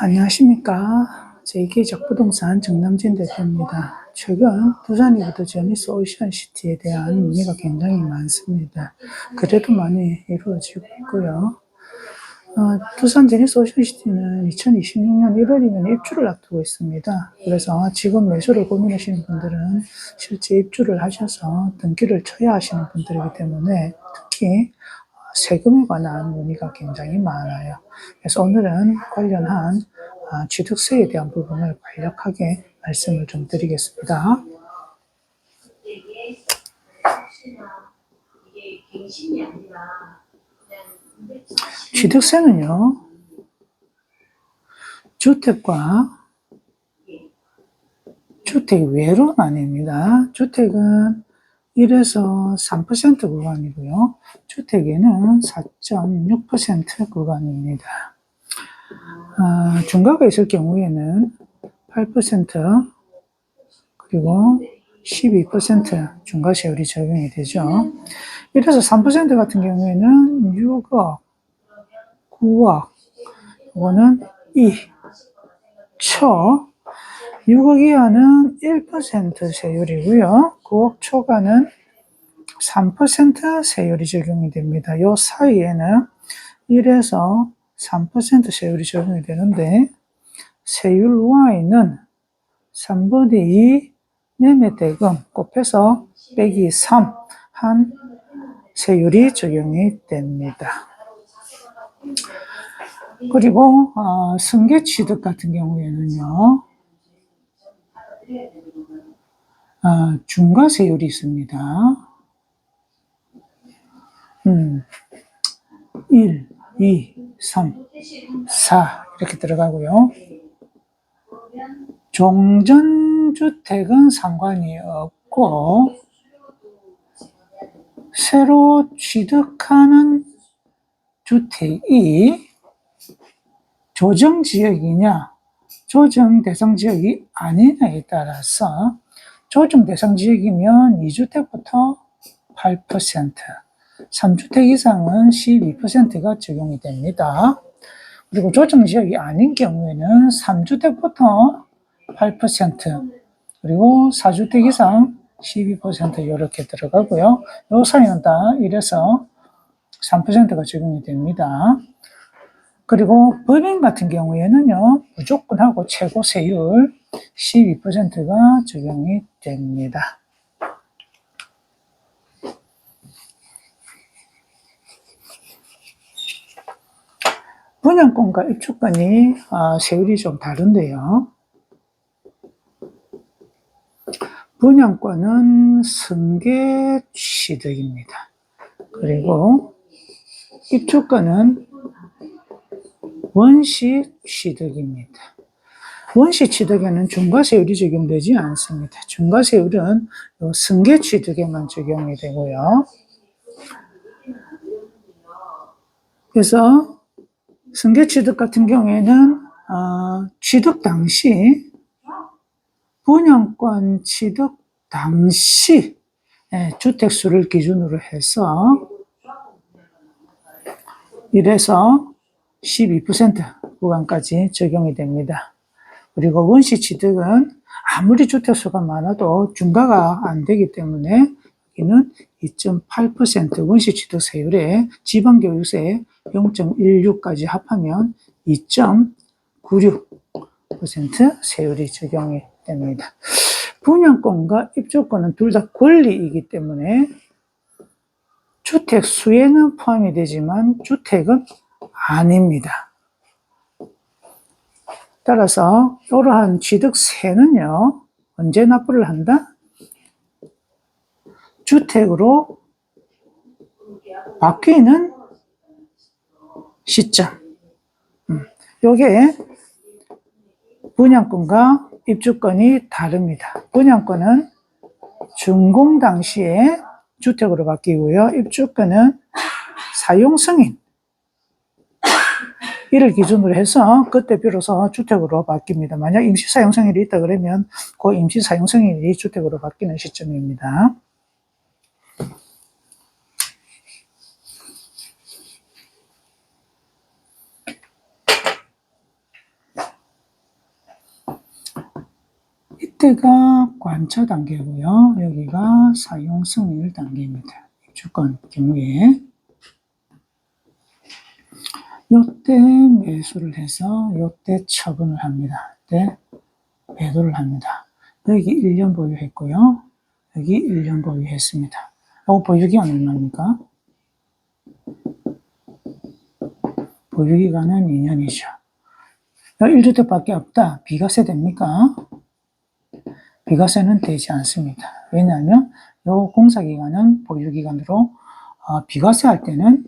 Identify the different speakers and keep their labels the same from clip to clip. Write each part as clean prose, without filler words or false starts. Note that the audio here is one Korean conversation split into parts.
Speaker 1: 안녕하십니까. 제2기적부동산 정남진 대표입니다. 최근 두산이부터 제니스 오션시티에 대한 문의가 굉장히 많습니다. 그래도 많이 이루어지고 있고요. 두산 제니스 오션시티는 2026년 1월이면 입주를 앞두고 있습니다. 그래서 지금 매수를 고민하시는 분들은 실제 입주를 하셔서 등기를 쳐야 하시는 분들이기 때문에 특히 세금에 관한 문의가 굉장히 많아요. 그래서 오늘은 관련한 취득세에 대한 부분을 간략하게 말씀을 좀 드리겠습니다. 취득세는요, 주택과 주택 외로 나뉩니다. 주택은 1에서 3% 구간이고요. 주택에는 4.6% 구간입니다. 중과가 있을 경우에는 8% 그리고 12% 중과세율이 적용이 되죠. 1에서 3% 같은 경우에는 6억, 9억, 이거는 2, 초, 6억 이하는 1% 세율이고요. 9억 초과는 3% 세율이 적용이 됩니다. 이 사이에는 1에서 3% 세율이 적용이 되는데 세율 Y는 3분의 2 매매대금 곱해서 빼기 3 한 세율이 적용이 됩니다. 그리고 승계취득 같은 경우에는요, 중과세율이 있습니다. 1, 2, 3, 4 이렇게 들어가고요. 종전주택은 상관이 없고 새로 취득하는 주택이 조정지역이냐 조정 대상 지역이 아니냐에 따라서 조정 대상 지역이면 2주택부터 8%, 3주택 이상은 12%가 적용이 됩니다. 그리고 조정 지역이 아닌 경우에는 3주택부터 8%, 그리고 4주택 이상 12% 이렇게 들어가고요. 요 사이는 다 1에서 3%가 적용이 됩니다. 그리고 법인 같은 경우에는요, 무조건하고 최고 세율 12%가 적용이 됩니다. 분양권과 입주권이 세율이 좀 다른데요. 분양권은 승계취득입니다. 그리고 입주권은 원시취득입니다. 원시취득에는 중과세율이 적용되지 않습니다. 중과세율은 승계취득에만 적용이 되고요. 그래서 승계취득 같은 경우에는 취득 당시 분양권 취득 당시 주택수를 기준으로 해서 1에서 12% 구간까지 적용이 됩니다. 그리고 원시취득은 아무리 주택수가 많아도 중과가 안 되기 때문에 여기는 2.8% 원시취득 세율에 지방교육세 0.16까지 합하면 2.96% 세율이 적용이 됩니다. 분양권과 입주권은 둘 다 권리이기 때문에 주택 수에는 포함이 되지만 주택은 아닙니다. 따라서 이러한 취득세는요, 언제 납부를 한다? 주택으로 바뀌는 시점. 요게 분양권과 입주권이 다릅니다. 분양권은 준공 당시에 주택으로 바뀌고요. 입주권은 사용 승인 이를 기준으로 해서 그때 비로소 주택으로 바뀝니다. 만약 임시 사용 승인이 있다 그러면 그 임시 사용 승인이 주택으로 바뀌는 시점입니다. 요때가 관차 단계고요. 여기가 사용 승인일 단계입니다. 입주권 경우에 요때 매수를 해서 요때 처분을 합니다. 네, 매도를 합니다. 여기 1년 보유했고요. 여기 1년 보유했습니다. 요거 보유기간 얼마입니까? 보유기간은 2년이죠. 1주택밖에 없다. 비과세 됩니까? 비과세는 되지 않습니다. 왜냐하면 요 공사기간은 보유기간으로 비과세 할 때는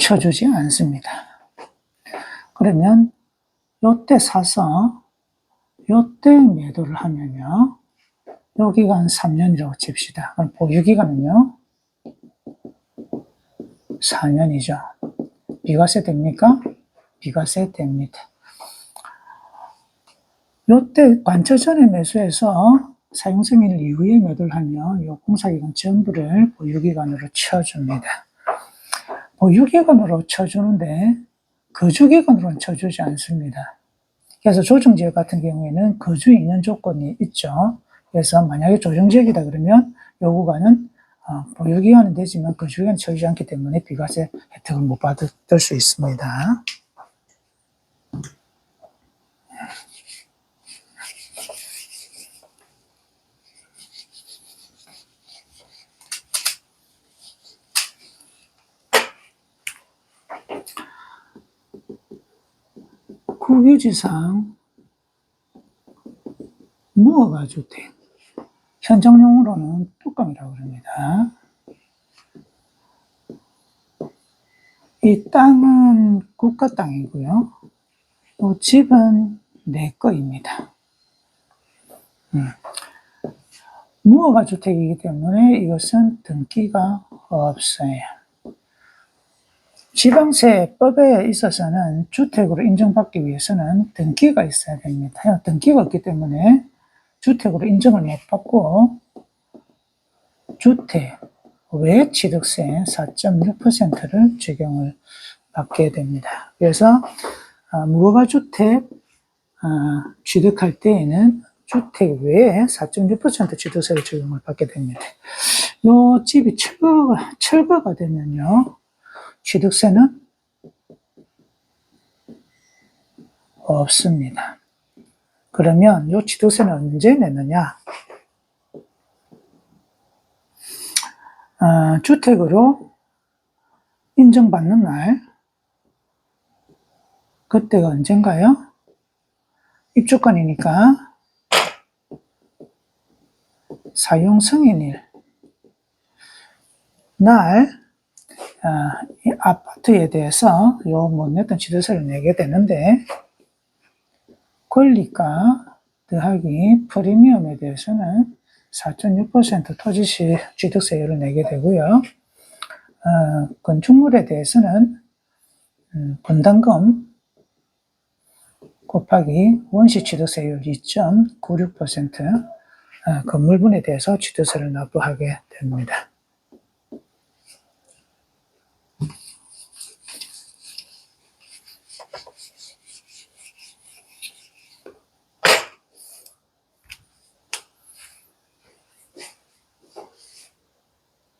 Speaker 1: 쳐주지 않습니다. 그러면 요때 사서 요때 매도를 하면요. 요 기간 3년이라고 칩시다. 그럼 보유기간은요. 4년이죠. 비과세 됩니까? 비과세 됩니다. 요때 관처 전에 매수해서 사용승인 이후에 매도를 하면 요 공사기간 전부를 보유기간으로 쳐줍니다. 보유기간으로 쳐주는데 거주기간으로는 쳐주지 않습니다. 그래서 조정지역 같은 경우에는 거주 2년 조건이 있죠. 그래서 만약에 조정지역이다 그러면 요 구간은 보유기간은 되지만 거주기간은 쳐주지 않기 때문에 비과세 혜택을 못 받을 수 있습니다. 국유지상 무허가주택, 현장용으로는 뚜껑이라고 합니다. 이 땅은 국가 땅이고요. 또 집은 내 거입니다. 무허가주택이기 때문에 이것은 등기가 없어요. 지방세법에 있어서는 주택으로 인정받기 위해서는 등기가 있어야 됩니다. 등기가 없기 때문에 주택으로 인정을 못 받고 주택 외 취득세 4.6%를 적용을 받게 됩니다. 그래서 무허가주택 취득할 때에는 주택 외에 4.6% 취득세를 적용을 받게 됩니다. 요 집이 철거가 되면요. 취득세는 없습니다. 그러면 이 취득세는 언제 내느냐? 주택으로 인정받는 날, 그때가 언젠가요? 입주권이니까 사용 승인일 날 이 아파트에 대해서 못 냈던 취득세를 내게 되는데 권리가 더하기 프리미엄에 대해서는 4.6% 토지시 취득세율을 내게 되고요. 건축물에 대해서는 분담금 곱하기 원시 취득세율 2.96% 건물분에 대해서 취득세를 납부하게 됩니다.